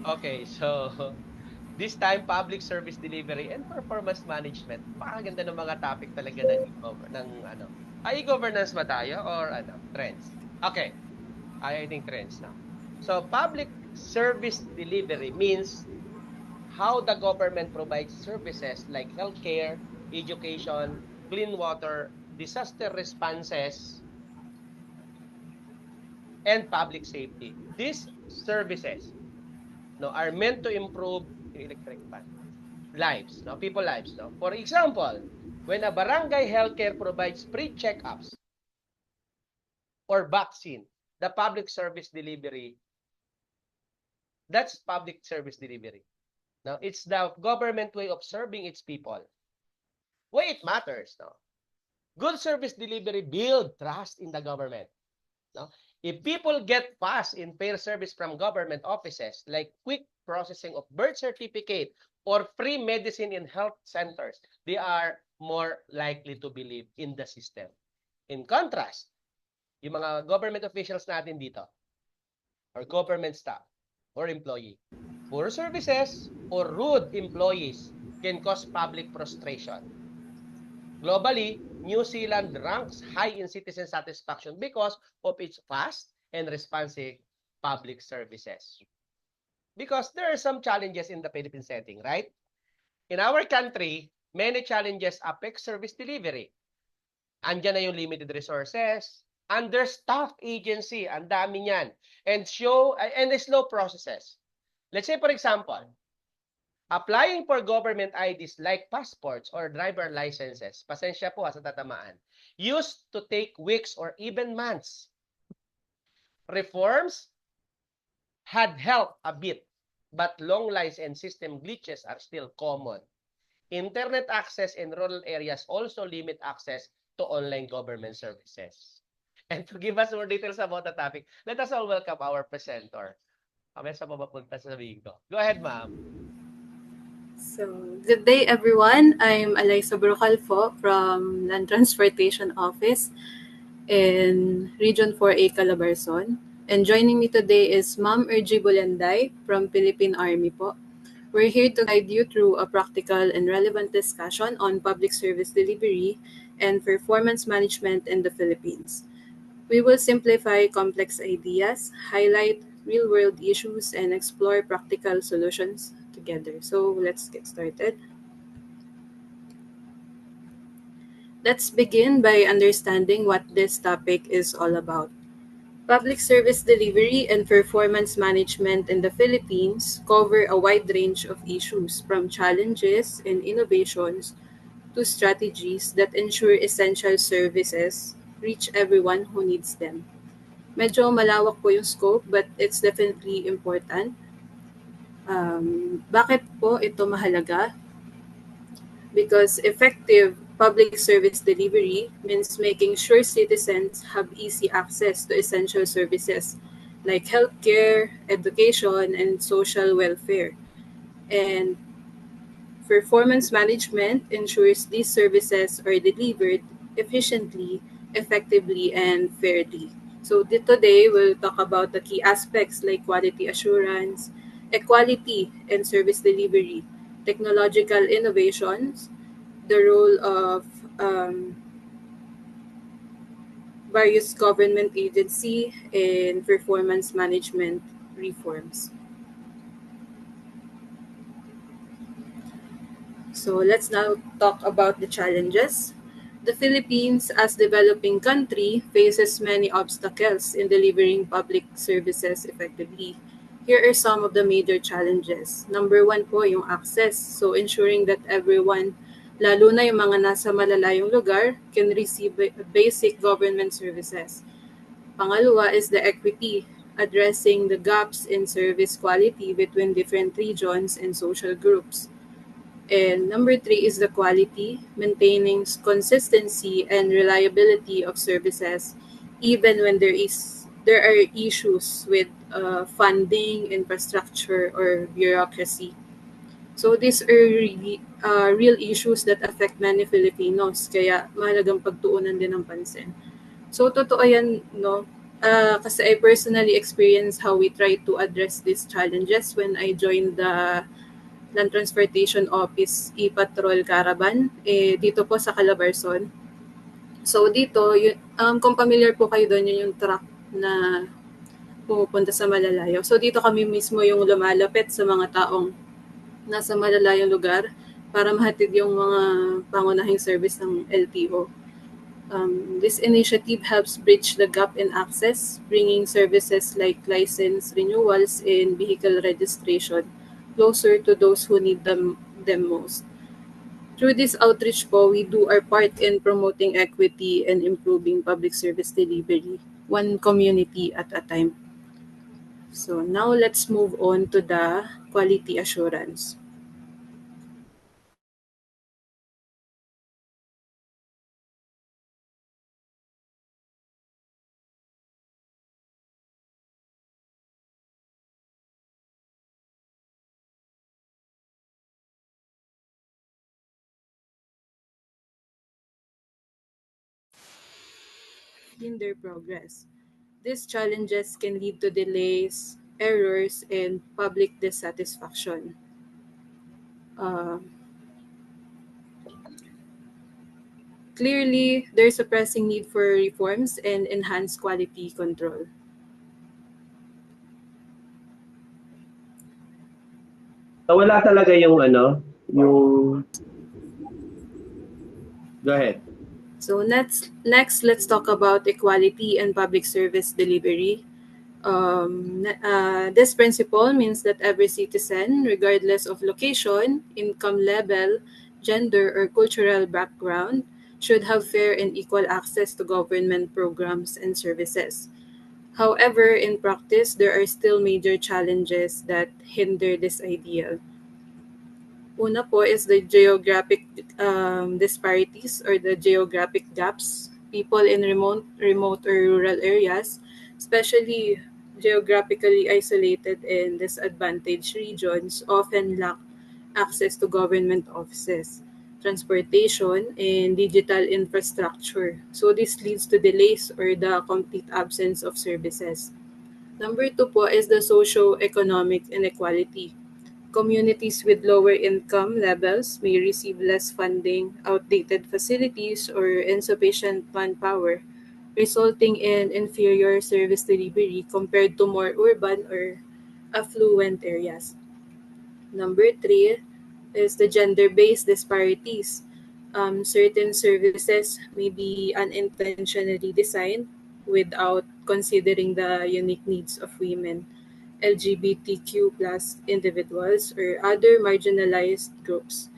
Okay, so this time public service delivery and performance management. Napakaganda ng mga topic talaga ng ano. E-governance ba tayo or ano, trends? Okay, I think trends now. So public service delivery means how the government provides services like healthcare, education, clean water, disaster responses, and public safety. These services no, are meant to improve electric pan lives, no, people lives. No? For example, when a barangay healthcare provides free checkups or vaccine, the public service delivery, that's public service delivery. No, it's the government way of serving its people. Why it matters, no? Good service delivery build trust in the government. No? If people get fast and fair service from government offices, like quick processing of birth certificate or free medicine in health centers, they are more likely to believe in the system. In contrast, yung mga government officials natin dito, or government staff, or employee, poor services or rude employees can cause public frustration. Globally, New Zealand ranks high in citizen satisfaction because of its fast and responsive public services. Because there are some challenges in the Philippine setting, right? In our country, many challenges affect service delivery. Andiyan na yung limited resources, understaffed agency, ang dami niyan, and the slow processes. Let's say, for example, applying for government IDs like passports or driver licenses, pasensya po sa tatamaan, used to take weeks or even months. Reforms had helped a bit, but long lines and system glitches are still common. Internet access in rural areas also limit access to online government services. And to give us more details about the topic, let us all welcome our presenter. Kami sa mapapunta sa sabihin ko. Go ahead, ma'am. So, good day everyone. I'm Alaysa Brucalfo from Land Transportation Office in Region 4A Calabarzon. And joining me today is Ma'am Ergie Bulanday from Philippine Army po. We're here to guide you through a practical and relevant discussion on public service delivery and performance management in the Philippines. We will simplify complex ideas, highlight real world issues, and explore practical solutions together. So let's get started. Let's begin by understanding what this topic is all about. Public service delivery and performance management in the Philippines cover a wide range of issues, from challenges and innovations to strategies that ensure essential services reach everyone who needs them. Medyo malawak po yung scope, but it's definitely important. Bakit po ito mahalaga? Because effective public service delivery means making sure citizens have easy access to essential services like healthcare, education, and social welfare. And performance management ensures these services are delivered efficiently, effectively, and fairly. So today we'll talk about the key aspects like quality assurance, equality and service delivery, technological innovations, the role of various government agency, and performance management reforms. So let's now talk about the challenges. The Philippines, as developing country, faces many obstacles in delivering public services effectively. Here are some of the major challenges. Number one po, yung access. So ensuring that everyone, lalo na yung mga nasa malalayong lugar, can receive basic government services. Pangalawa is the equity, addressing the gaps in service quality between different regions and social groups. And number three is the quality, maintaining consistency and reliability of services, even when there are issues with funding, infrastructure, or bureaucracy. So these are really real issues that affect many Filipinos, kaya mahalagang pagtuunan din ng pansin. So totoo yan, no? kasi I personally experienced how we try to address these challenges when I joined the Land Transportation Office e-Patrol Caravan dito po sa Calabarzon. So dito, kung familiar po kayo doon, yun yung truck na pumupunta sa malalayo. So dito kami mismo yung lumalapit sa mga taong nasa malalayong lugar para mahatid yung mga pangunahing service ng LTO. This initiative helps bridge the gap in access, bringing services like license renewals and vehicle registration closer to those who need them most. Through this outreach po, we do our part in promoting equity and improving public service delivery, one community at a time. So now let's move on to the quality assurance. Hinder progress. These challenges can lead to delays, errors, and public dissatisfaction. Uh, Clearly, there's a pressing need for reforms and enhanced quality control. Nawala talaga yung ano, yung go ahead. So next, let's talk about equality and public service delivery. This principle means that every citizen, regardless of location, income level, gender, or cultural background, should have fair and equal access to government programs and services. However, in practice, there are still major challenges that hinder this ideal. Una po is the geographic disparities or the geographic gaps. People in remote or rural areas, especially geographically isolated and disadvantaged regions, often lack access to government offices, transportation, and digital infrastructure. So this leads to delays or the complete absence of services. Number two po is the socio-economic inequality. Communities with lower income levels may receive less funding, outdated facilities, or insufficient manpower, resulting in inferior service delivery compared to more urban or affluent areas. Number three is the gender-based disparities. Certain services may be unintentionally designed without considering the unique needs of women, LGBTQ plus individuals, or other marginalized groups.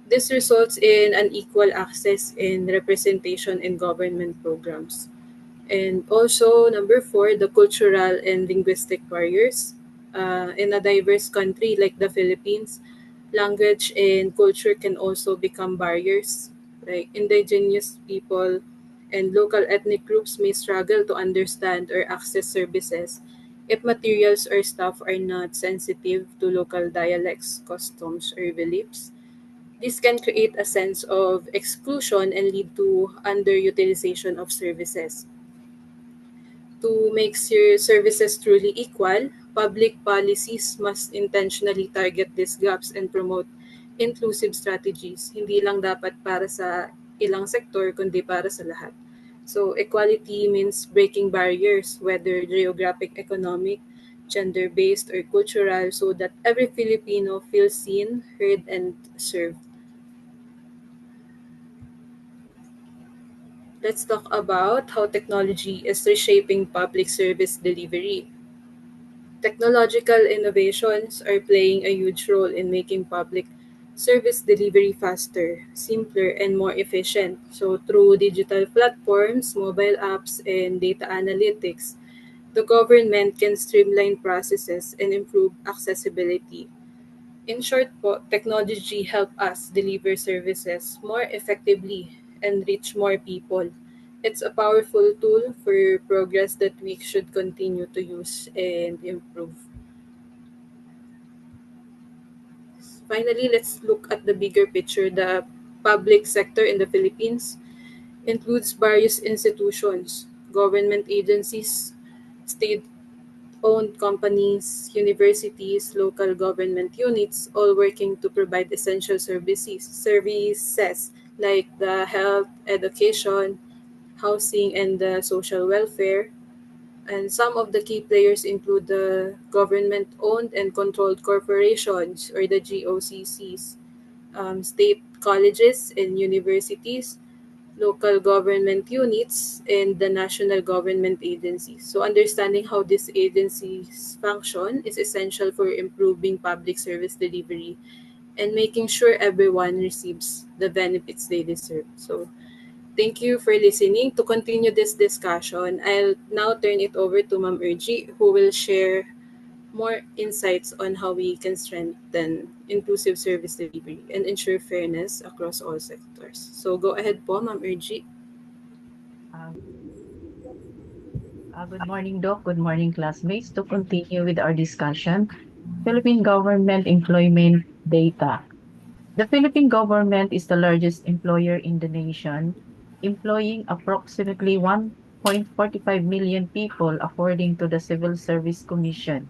This results in unequal access and representation in government programs. And also, number four, the cultural and linguistic barriers. In a diverse country like the Philippines, language and culture can also become barriers. Like indigenous people and local ethnic groups may struggle to understand or access services if materials or staff are not sensitive to local dialects, customs, or beliefs. This can create a sense of exclusion and lead to underutilization of services. To make services truly equal, public policies must intentionally target these gaps and promote inclusive strategies. Hindi lang dapat para sa ilang sektor, kundi para sa lahat. So, equality means breaking barriers, whether geographic, economic, gender-based, or cultural, so that every Filipino feels seen, heard, and served. Let's talk about how technology is reshaping public service delivery. Technological innovations are playing a huge role in making public service delivery faster, simpler, and more efficient. So, through digital platforms, mobile apps, and data analytics, the government can streamline processes and improve accessibility. In short po, technology help us deliver services more effectively and reach more people. It's a powerful tool for progress that we should continue to use and improve. Finally, let's look at the bigger picture. The public sector in the Philippines includes various institutions, government agencies, state-owned companies, universities, local government units, all working to provide essential services like the health, education, housing, and the social welfare. And some of the key players include the government-owned and controlled corporations, or the GOCCs, state colleges and universities, local government units, and the national government agencies. So understanding how these agencies function is essential for improving public service delivery and making sure everyone receives the benefits they deserve. So thank you for listening. To continue this discussion, I'll now turn it over to Ma'am Urji, who will share more insights on how we can strengthen inclusive service delivery and ensure fairness across all sectors. So go ahead po, Ma'am Urji. Uh, Good morning, Doc. Good morning, classmates. To continue with our discussion, Philippine government employment data. The Philippine government is the largest employer in the nation, employing approximately 1.45 million people according to the Civil Service Commission.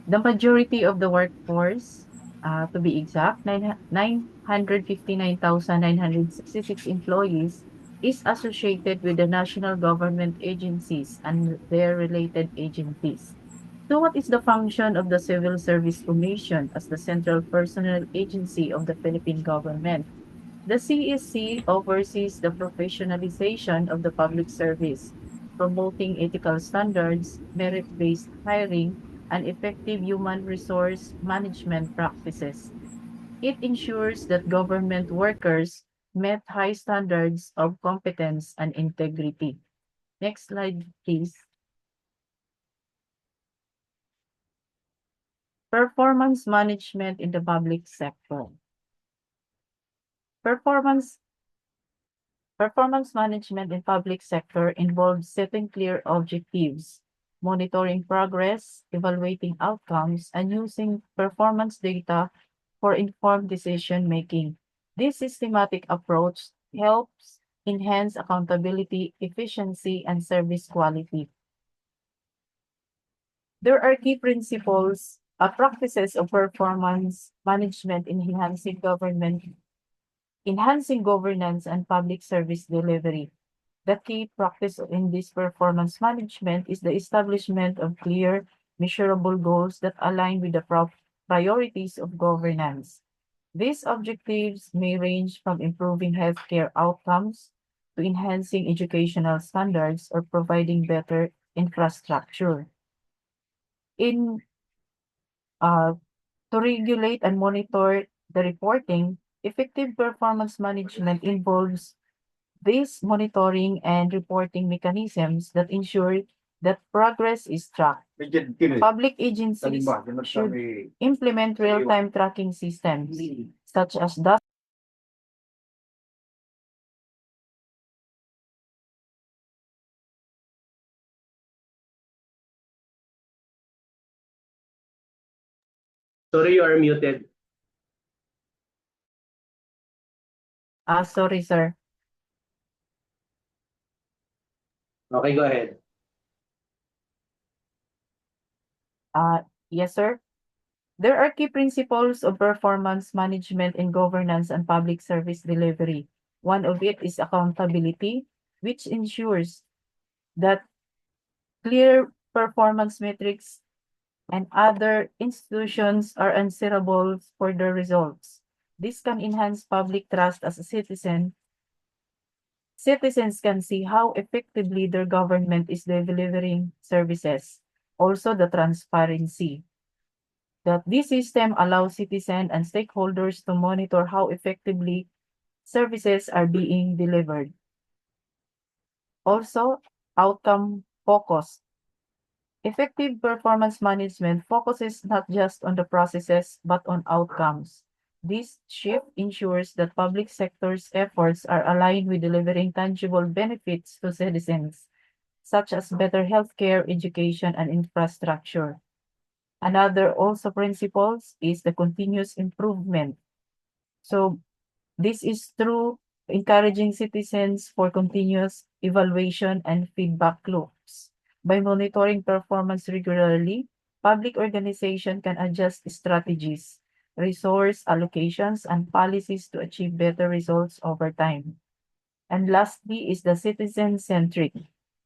The majority of the workforce, to be exact, 959,966 employees, is associated with the national government agencies and their related agencies. So what is the function of the Civil Service Commission as the central personnel agency of the Philippine government? The CSC oversees the professionalization of the public service, promoting ethical standards, merit-based hiring, and effective human resource management practices. It ensures that government workers met high standards of competence and integrity. Next slide, please. Performance management in the public sector. Performance management in public sector involves setting clear objectives, monitoring progress, evaluating outcomes, and using performance data for informed decision-making. This systematic approach helps enhance accountability, efficiency, and service quality. There are key principles, practices of performance management in enhancing governance and public service delivery. The key practice in this performance management is the establishment of clear, measurable goals that align with the priorities of governance. These objectives may range from improving healthcare outcomes to enhancing educational standards or providing better infrastructure. To regulate and monitor the reporting, effective performance management involves these monitoring and reporting mechanisms that ensure that progress is tracked. Public agencies should implement real-time tracking systems, such as Sorry, you are muted. sorry, sir. Okay, go ahead. Yes, sir. There are key principles of performance management in governance and public service delivery. One of it is accountability, which ensures that clear performance metrics and other institutions are answerable for their results. This can enhance public trust as a citizen. Citizens can see how effectively their government is delivering services. Also, the transparency. That this system allows citizens and stakeholders to monitor how effectively services are being delivered. Also, outcome focused. Effective performance management focuses not just on the processes but on outcomes. This shift ensures that public sector's efforts are aligned with delivering tangible benefits to citizens, such as better healthcare, education, and infrastructure. Another also principles is the continuous improvement. So this is through encouraging citizens for continuous evaluation and feedback loops. By monitoring performance regularly, public organization can adjust strategies, resource allocations, and policies to achieve better results over time. And lastly is the citizen-centric.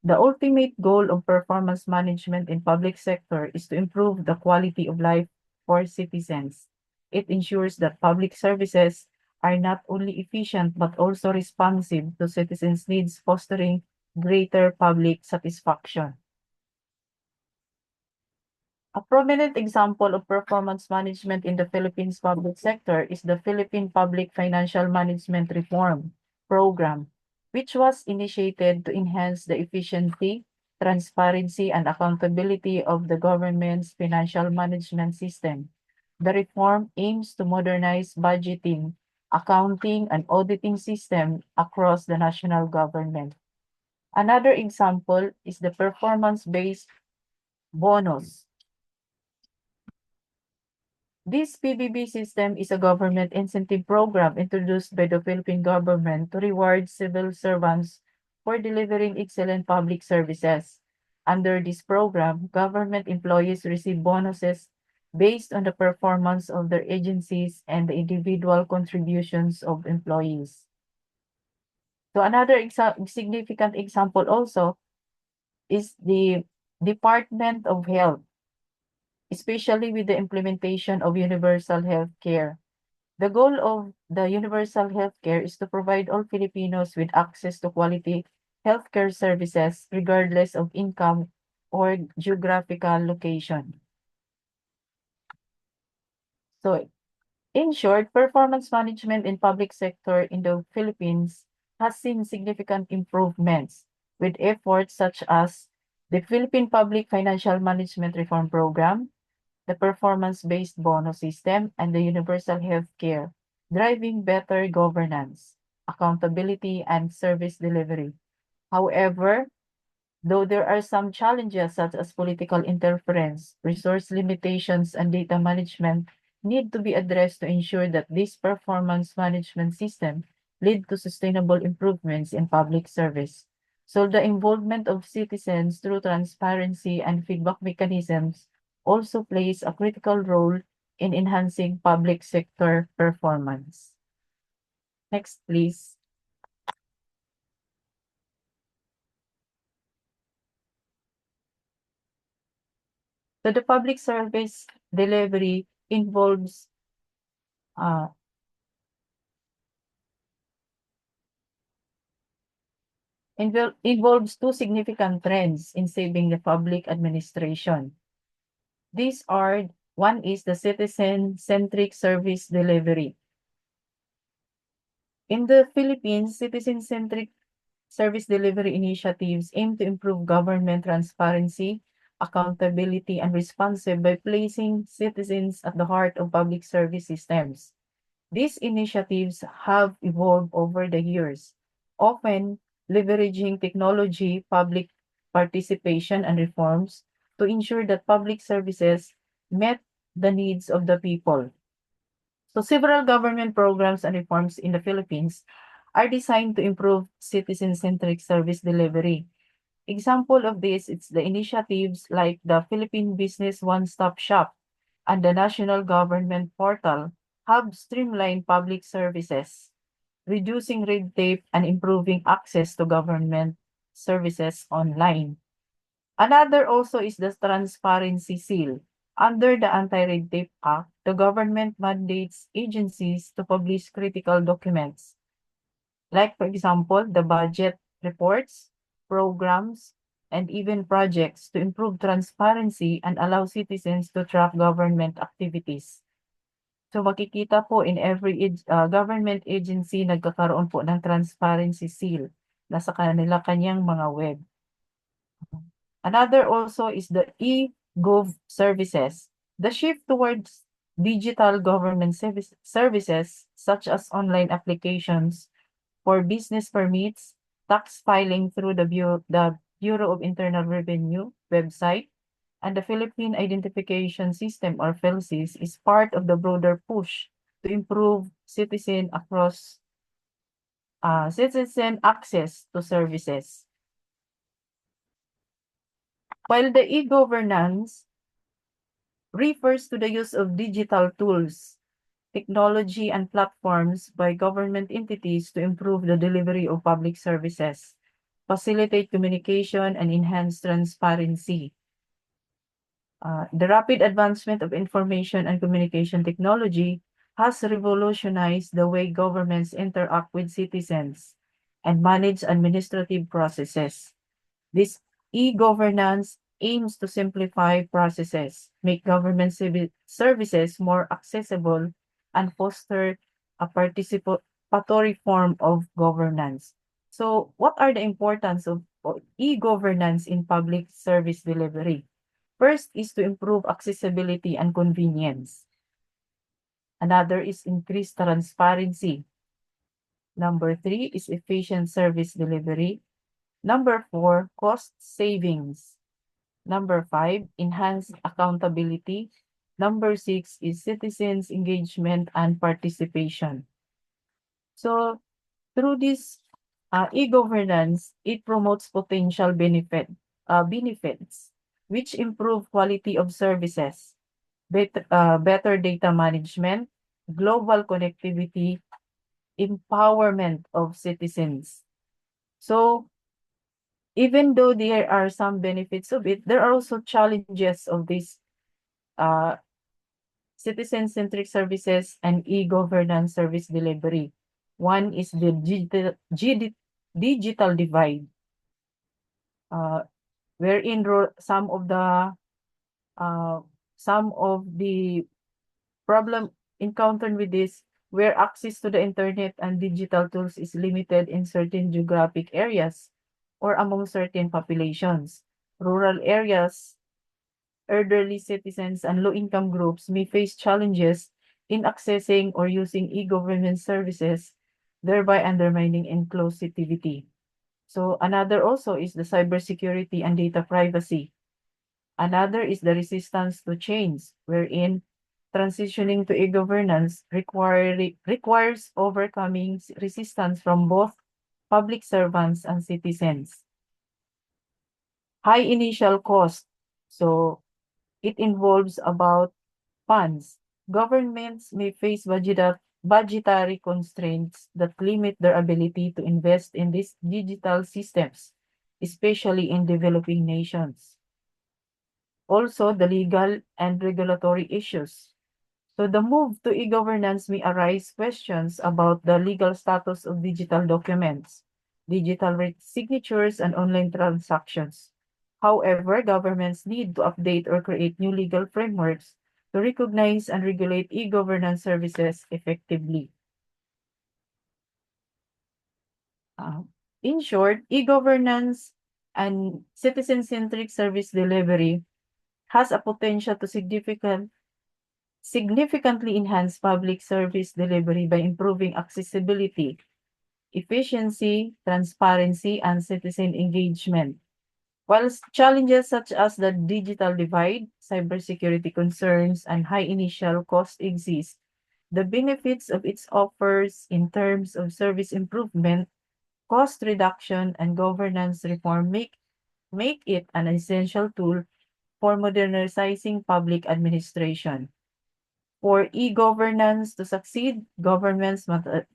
The ultimate goal of performance management in public sector is to improve the quality of life for citizens. It ensures that public services are not only efficient but also responsive to citizens' needs, fostering greater public satisfaction. A prominent example of performance management in the Philippines public sector is the Philippine Public Financial Management Reform Program, which was initiated to enhance the efficiency, transparency, and accountability of the government's financial management system. The reform aims to modernize budgeting, accounting, and auditing system across the national government. Another example is the performance-based bonus. This PBB system is a government incentive program introduced by the Philippine government to reward civil servants for delivering excellent public services. Under this program, government employees receive bonuses based on the performance of their agencies and the individual contributions of employees. So another significant example also is the Department of Health, especially with the implementation of universal health care. The goal of the universal health care is to provide all Filipinos with access to quality healthcare services regardless of income or geographical location. So, in short, performance management in public sector in the Philippines has seen significant improvements with efforts such as the Philippine Public Financial Management Reform Program, the performance-based bonus system, and the universal health care, driving better governance, accountability, and service delivery. However, though there are some challenges such as political interference, resource limitations, and data management need to be addressed to ensure that this performance management system lead to sustainable improvements in public service. So the involvement of citizens through transparency and feedback mechanisms also plays a critical role in enhancing public sector performance. Next, please. So the public service delivery involves uh, involves two significant trends in saving the public administration. These are, one is the citizen-centric service delivery. In the Philippines, citizen-centric service delivery initiatives aim to improve government transparency, accountability, and responsive by placing citizens at the heart of public service systems. These initiatives have evolved over the years, often leveraging technology, public participation, and reforms to ensure that public services met the needs of the people. So several government programs and reforms in the Philippines are designed to improve citizen-centric service delivery. Example of this is the initiatives like the Philippine Business One-Stop Shop and the National Government Portal have streamlined public services, reducing red tape and improving access to government services online. Another also is the Transparency Seal. Under the Anti-Red Tape Act, the government mandates agencies to publish critical documents, like, for example, the budget reports, programs, and even projects to improve transparency and allow citizens to track government activities. So makikita po in every government agency nagkakaroon po ng transparency seal na sa kanila kanyang mga web. Another also is the e-gov services. The shift towards digital government services such as online applications for business permits, tax filing through the Bureau of Internal Revenue website, and the Philippine Identification System or PhilSys is part of the broader push to improve citizen access to services. While the e-governance refers to the use of digital tools, technology, and platforms by government entities to improve the delivery of public services, facilitate communication, and enhance transparency. The rapid advancement of information and communication technology has revolutionized the way governments interact with citizens and manage administrative processes. This e-governance aims to simplify processes, make government services more accessible, and foster a participatory form of governance. So, what are the importance of e-governance in public service delivery? First is to improve accessibility and convenience. Another is increased transparency. Number 3 is efficient service delivery. Number 4, cost savings. Number 5, enhanced accountability. Number 6 is citizens' engagement and participation. So, through this e-governance, it promotes potential benefits, which improve quality of services, better data management, global connectivity, empowerment of citizens. So, even though there are some benefits of it, there are also challenges of this uh, citizen-centric services and e-governance service delivery. One is the digital divide, wherein uh, some of the problem encountered with this, where access to the internet and digital tools is limited in certain geographic areas or among certain populations. Rural areas, elderly citizens, and low-income groups may face challenges in accessing or using e-government services, thereby undermining inclusivity. So another also is the cybersecurity and data privacy. Another is the resistance to change, wherein transitioning to e-governance requires overcoming resistance from both public servants and citizens. High initial cost. So it involves about funds. Governments may face budgetary constraints that limit their ability to invest in these digital systems, especially in developing nations. Also, the legal and regulatory issues. So the move to e-governance may arise questions about the legal status of digital documents, digital signatures, and online transactions. However, governments need to update or create new legal frameworks to recognize and regulate e-governance services effectively. In short, e-governance and citizen-centric service delivery has a potential to significantly enhance public service delivery by improving accessibility, efficiency, transparency, and citizen engagement. While challenges such as the digital divide, cybersecurity concerns, and high initial cost exist, the benefits of its offers in terms of service improvement, cost reduction, and governance reform make it an essential tool for modernizing public administration. For e-governance to succeed, governments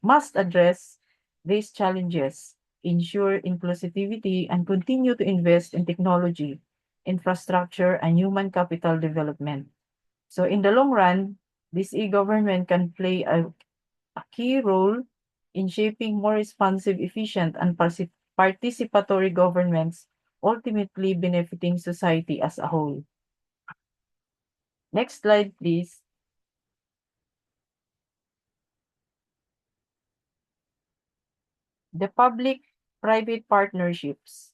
must address these challenges, ensure inclusivity, and continue to invest in technology, infrastructure, and human capital development. So in the long run, this e-government can play a key role in shaping more responsive, efficient, and participatory governments, ultimately benefiting society as a whole. Next slide, please. The public-private partnerships.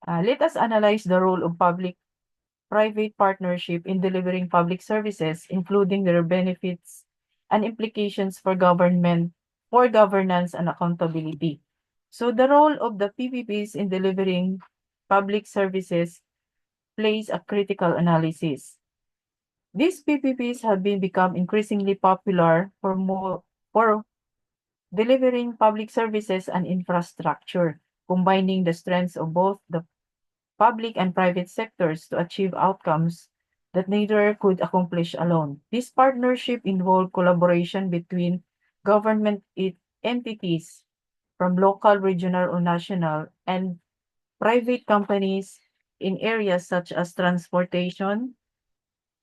Let us analyze the role of public-private partnership in delivering public services, including their benefits and implications for governance and accountability. So the role of the PPPs in delivering public services plays a critical analysis. These PPPs have become increasingly popular for delivering public services and infrastructure. combining the strengths of both the public and private sectors to achieve outcomes that neither could accomplish alone. This partnership involved collaboration between government entities from local, regional, or national, and private companies in areas such as transportation,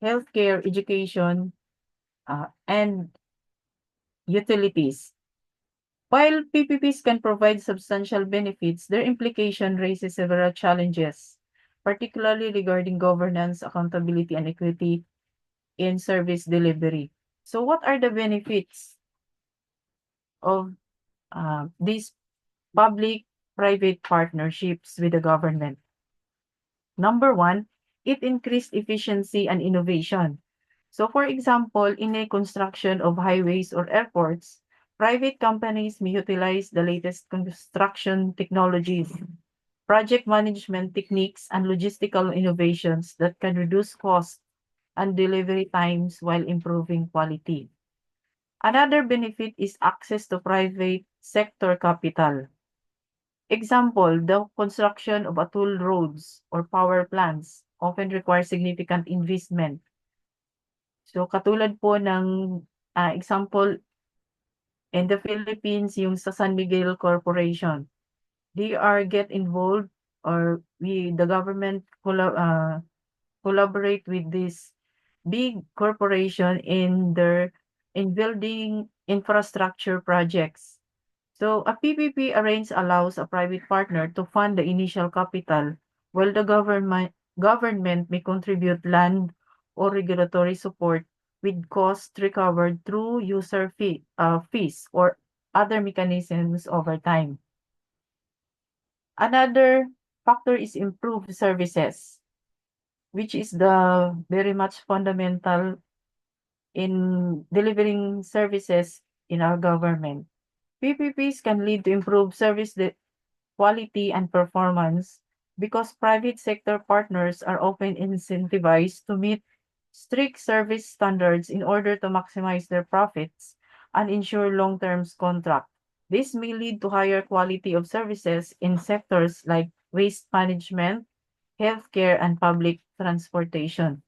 healthcare, education, and utilities. While PPPs can provide substantial benefits, their implication raises several challenges, particularly regarding governance, accountability, and equity in service delivery. So, what are the benefits of these public-private partnerships with the government? Number one, it increased efficiency and innovation. So, for example, in a construction of highways or airports, private companies may utilize the latest construction technologies, project management techniques, and logistical innovations that can reduce costs and delivery times while improving quality. Another benefit is access to private sector capital. Example, the construction of a toll roads or power plants often requires significant investment. So katulad po ng example in the Philippines, yung sa San Miguel Corporation, they are get involved or the government collaborate with this big corporation in building infrastructure projects. So a PPP arrange allows a private partner to fund the initial capital while the government may contribute land or regulatory support with costs recovered through fees or other mechanisms over time. Another factor is improved services, which is the very much fundamental in delivering services in our government. PPPs can lead to improved service quality and performance because private sector partners are often incentivized to meet strict service standards in order to maximize their profits and ensure long-term contract. This may lead to higher quality of services in sectors like waste management, healthcare, and public transportation.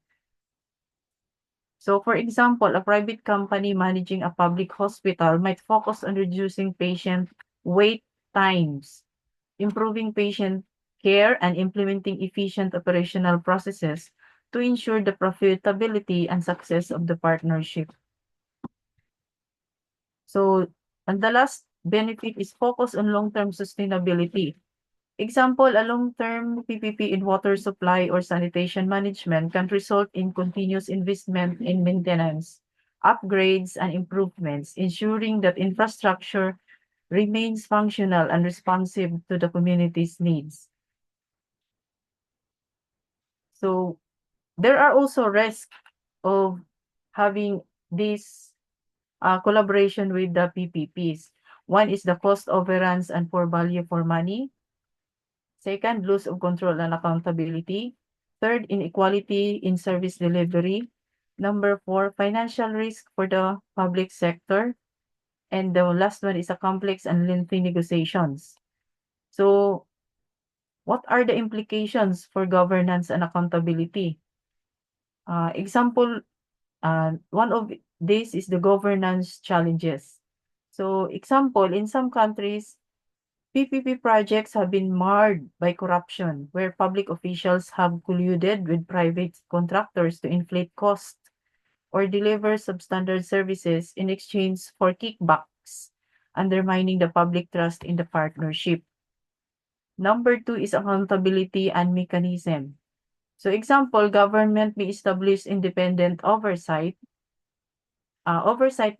So, for example, a private company managing a public hospital might focus on reducing patient wait times, improving patient care, and implementing efficient operational processes to ensure the profitability and success of the partnership. So, and the last benefit is focus on long-term sustainability. Example, a long-term PPP in water supply or sanitation management can result in continuous investment in maintenance, upgrades, and improvements, ensuring that infrastructure remains functional and responsive to the community's needs. So there are also risks of having this collaboration with the PPPs. One is the cost overruns and poor value for money. Second, loss of control and accountability. Third, inequality in service delivery. Number 4, financial risk for the public sector. And the last one is a complex and lengthy negotiations. So, what are the implications for governance and accountability? Example, one of this is the governance challenges. So, example, in some countries, PPP projects have been marred by corruption, where public officials have colluded with private contractors to inflate costs or deliver substandard services in exchange for kickbacks, undermining the public trust in the partnership. Number 2 is accountability and mechanism. So example, government may establish independent oversight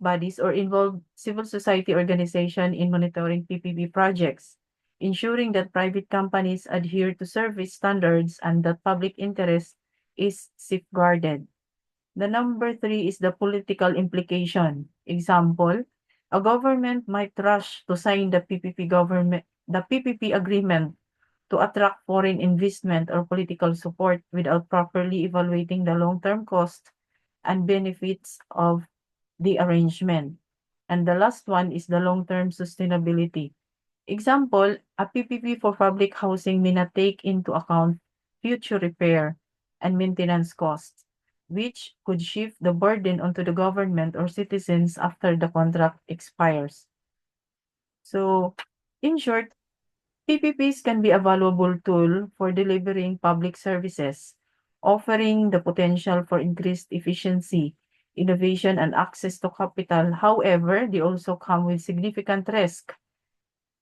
bodies or involve civil society organization in monitoring PPP projects, ensuring that private companies adhere to service standards and that public interest is safeguarded. The number 3 is the political implication. Example, a government might rush to sign the PPP agreement to attract foreign investment or political support without properly evaluating the long-term cost and benefits of the arrangement. And the last one is the long-term sustainability. Example, a PPP for public housing may not take into account future repair and maintenance costs, which could shift the burden onto the government or citizens after the contract expires. So, in short, PPPs can be a valuable tool for delivering public services, offering the potential for increased efficiency, innovation, and access to capital. However, they also come with significant risk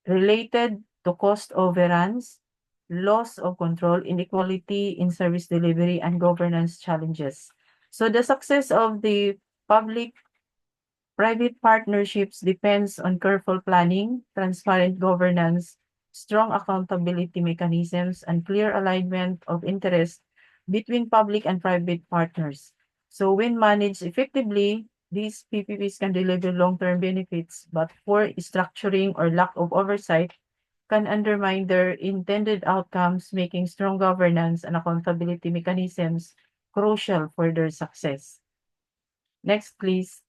related to cost overruns, loss of control, inequality in service delivery, and governance challenges. So the success of the public-private partnerships depends on careful planning, transparent governance, strong accountability mechanisms, and clear alignment of interest between public and private partners. So when managed effectively, these PPPs can deliver long-term benefits, but poor structuring or lack of oversight can undermine their intended outcomes, making strong governance and accountability mechanisms crucial for their success. Next, please.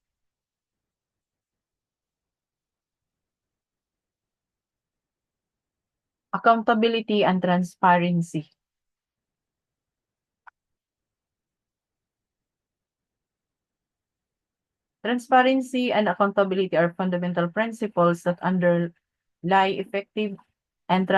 Accountability and transparency. Transparency and accountability are fundamental principles that underlie effective and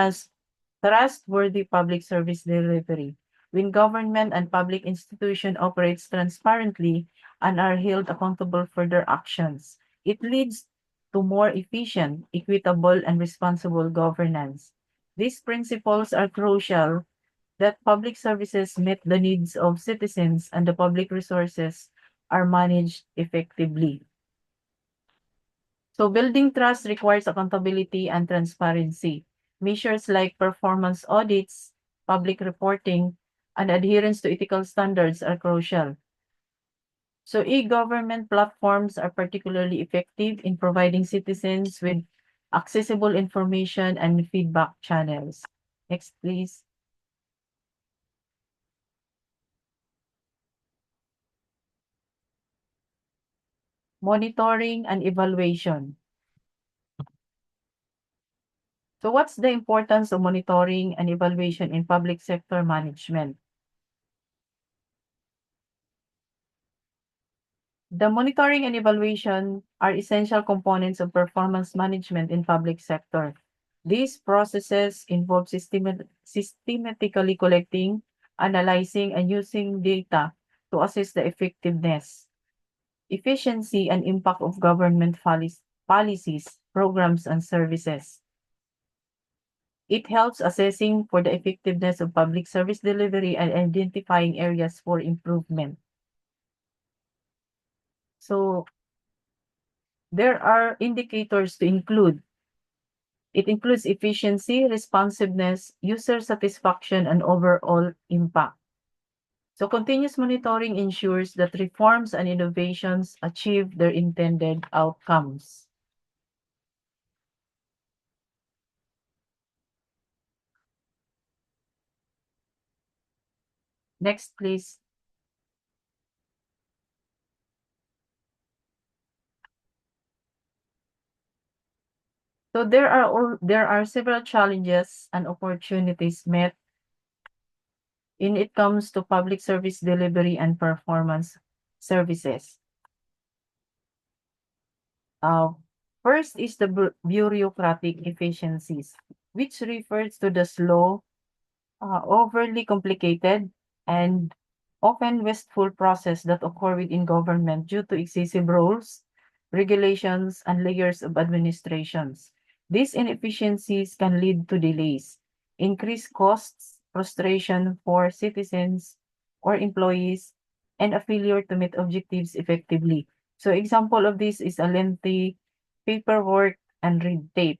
trustworthy public service delivery. When government and public institution operates transparently and are held accountable for their actions, it leads to more efficient, equitable, and responsible governance. These principles are crucial that public services meet the needs of citizens and the public resources are managed effectively. So building trust requires accountability and transparency. Measures like performance audits, public reporting, and adherence to ethical standards are crucial. So e-government platforms are particularly effective in providing citizens with accessible information and feedback channels. Next, please. Monitoring and evaluation. So what's the importance of monitoring and evaluation in public sector management? The monitoring and evaluation are essential components of performance management in public sector. These processes involve systematically collecting, analyzing, and using data to assess the effectiveness, efficiency, and impact of government policies, programs, and services. It helps assessing for the effectiveness of public service delivery and identifying areas for improvement. So there are indicators to include. It includes efficiency, responsiveness, user satisfaction, and overall impact. So continuous monitoring ensures that reforms and innovations achieve their intended outcomes. Next, please. So there are several challenges and opportunities met when it comes to public service delivery and performance services. Uh, First is the bureaucratic efficiencies, which refers to the slow, overly complicated, and often wasteful process that occur within government due to excessive rules, regulations, and layers of administrations. These inefficiencies can lead to delays, increased costs, frustration for citizens or employees, and a failure to meet objectives effectively. So example of this is a lengthy paperwork and red tape.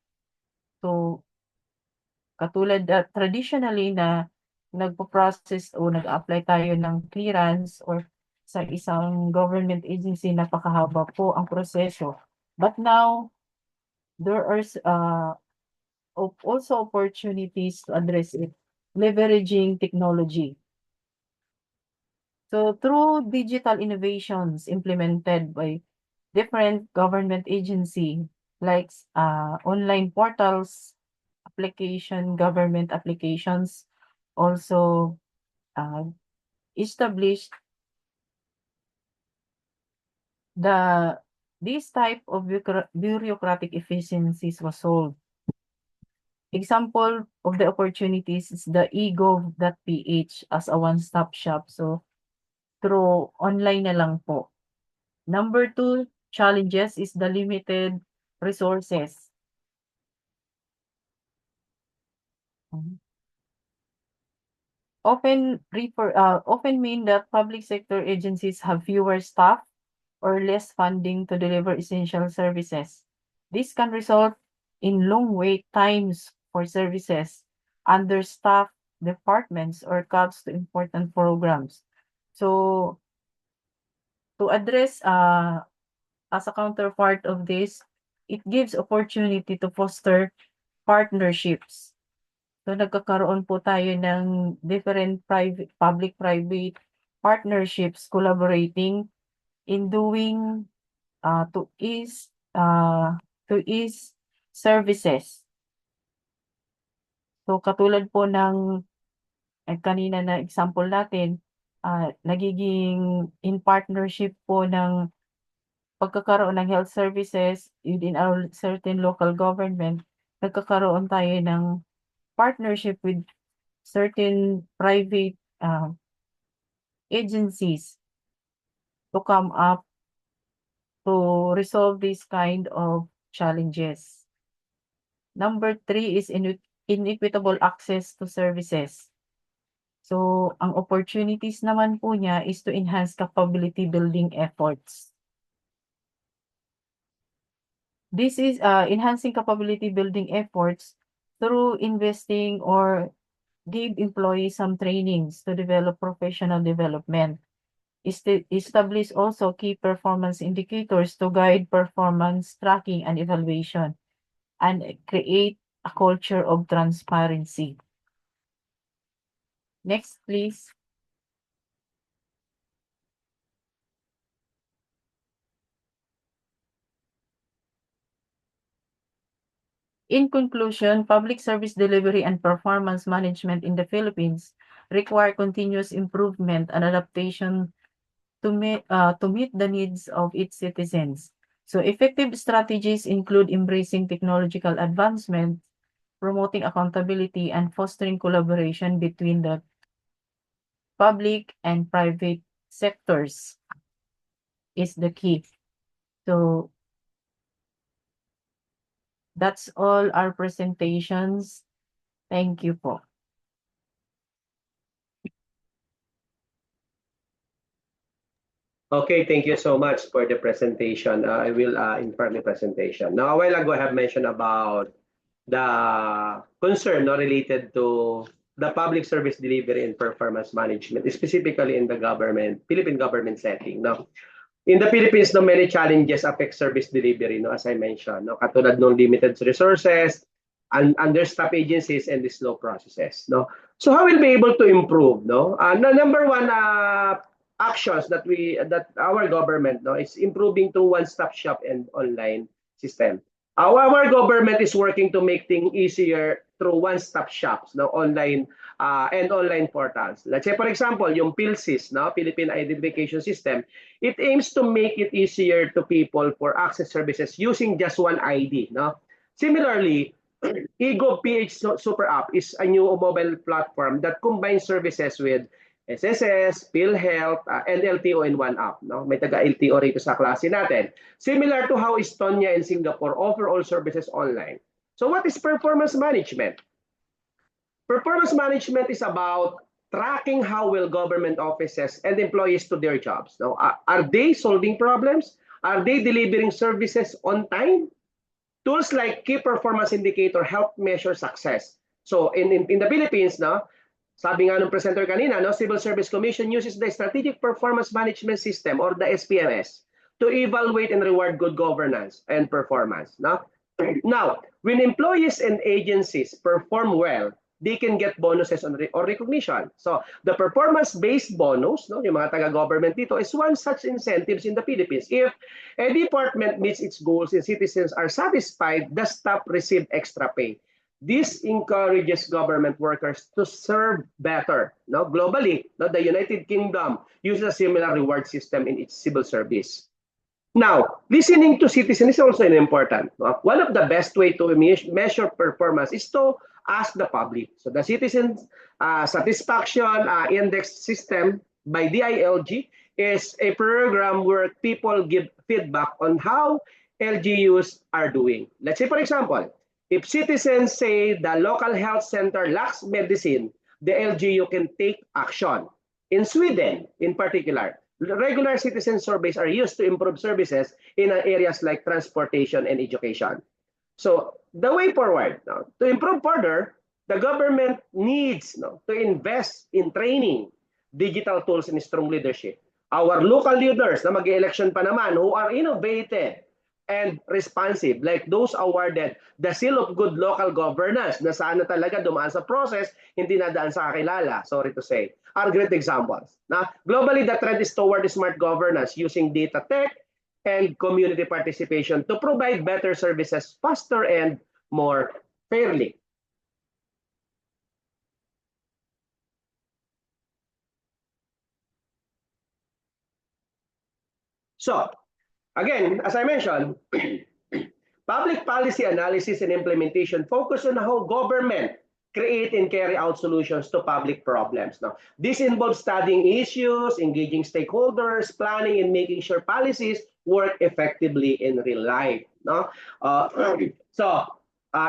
So katulad traditionally na nagpo-process o nag-a-apply tayo ng clearance or sa isang government agency, napakahaba po ang proseso. But now, there are also opportunities to address it, leveraging technology. So through digital innovations implemented by different government agency like online portals, government applications also established this type of bureaucratic efficiencies was solved. Example of the opportunities is the egov.ph as a one-stop shop. So, through online na lang po. Number 2 challenges is the limited resources. Often mean that public sector agencies have fewer staff or less funding to deliver essential services. This can result in long wait times for services, understaffed departments, or cuts to important programs. So, to address as a counterpart of this, it gives opportunity to foster partnerships. So, nagkakaroon po tayo ng different public-private partnerships collaborating in doing to ease services. So, katulad po ng kanina na example natin, nagiging in partnership po ng pagkakaroon ng health services within our certain local government, nagkakaroon tayo ng partnership with certain private agencies to come up to resolve this kind of challenges. Number 3 is inequitable access to services. So, ang opportunities naman po niya is to enhance capability building efforts. This is enhancing capability building efforts through investing or give employees some trainings to develop professional development. Establish also key performance indicators to guide performance tracking and evaluation, and create a culture of transparency. Next, please. In conclusion, public service delivery and performance management in the Philippines require continuous improvement and adaptation to meet the needs of its citizens. So effective strategies include embracing technological advancement, promoting accountability, and fostering collaboration between the public and private sectors is the key. So that's all our presentations. Thank you po. Okay, thank you so much for the presentation. I will inform the presentation. Now, a while ago, I have mentioned about the concern related to the public service delivery and performance management, specifically in the Philippine government setting. Now, in the Philippines, many challenges affect service delivery, as I mentioned, katulad ng limited resources, and understaffed agencies, and the slow processes. So how will we be able to improve? Number one, actions that our government is improving through one-stop shop and online system. Our government is working to make things easier through one-stop shops, online and online portals. Let's say, for example, yung PhilSys, Philippine Identification System, it aims to make it easier to people for access services using just one ID. Similarly, egov.ph Super App is a new mobile platform that combines services with SSS, PhilHealth, and LTO in one app. May taga-LTO rito sa klase natin. Similar to how Estonia and Singapore offer all services online. So what is performance management? Performance management is about tracking how well government offices and employees do their jobs. Are they solving problems? Are they delivering services on time? Tools like key performance indicator help measure success. So in the Philippines, sabi nga ng presenter kanina, Civil Service Commission uses the Strategic Performance Management System or the SPMS to evaluate and reward good governance and performance. Now, when employees and agencies perform well, they can get bonuses or recognition. So the performance-based bonus, yung mga taga-government dito, is one such incentives in the Philippines. If a department meets its goals and citizens are satisfied, the staff receive extra pay. This encourages government workers to serve better. No? Globally, no, the United Kingdom uses a similar reward system in its civil service. Now, listening to citizens is also important. No? One of the best way to measure performance is to ask the public. So the Citizens Satisfaction Index System by DILG is a program where people give feedback on how LGUs are doing. Let's say, for example, if citizens say the local health center lacks medicine, the LGU can take action. In Sweden, in particular, regular citizen surveys are used to improve services in areas like transportation and education. So the way forward, no, to improve further, the government needs to invest in training, digital tools, and strong leadership. Our local leaders na mag-election pa naman who are innovative and responsive, like those awarded the Seal of Good Local Governance, na sana talaga dumaan sa process, hindi nadaan sa kakilala, sorry to say, are great examples. Now, globally, the trend is toward smart governance using data tech and community participation to provide better services faster and more fairly. So, again, as I mentioned, public policy analysis and implementation focus on how government create and carry out solutions to public problems. Now, this involves studying issues, engaging stakeholders, planning, and making sure policies work effectively in real life. No?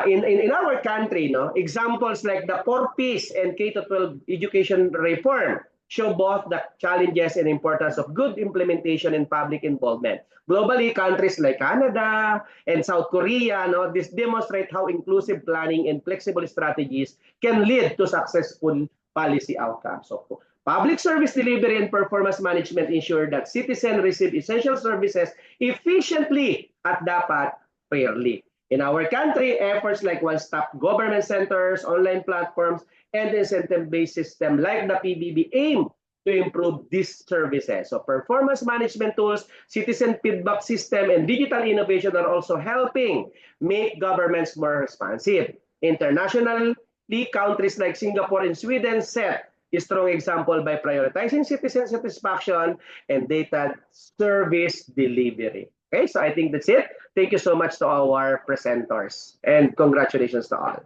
In our country, examples like the 4Ps and K-12 education reform show both the challenges and importance of good implementation and public involvement. Globally, countries like Canada and South Korea, this demonstrate how inclusive planning and flexible strategies can lead to successful policy outcomes. So, public service delivery and performance management ensure that citizens receive essential services efficiently at dapat fairly. In our country, efforts like one-stop government centers, online platforms, and incentive-based system like the PBB aim to improve these services. So performance management tools, citizen feedback system, and digital innovation are also helping make governments more responsive. Internationally, countries like Singapore and Sweden set a strong example by prioritizing citizen satisfaction and data service delivery. Okay, so I think that's it. Thank you so much to our presenters and congratulations to all.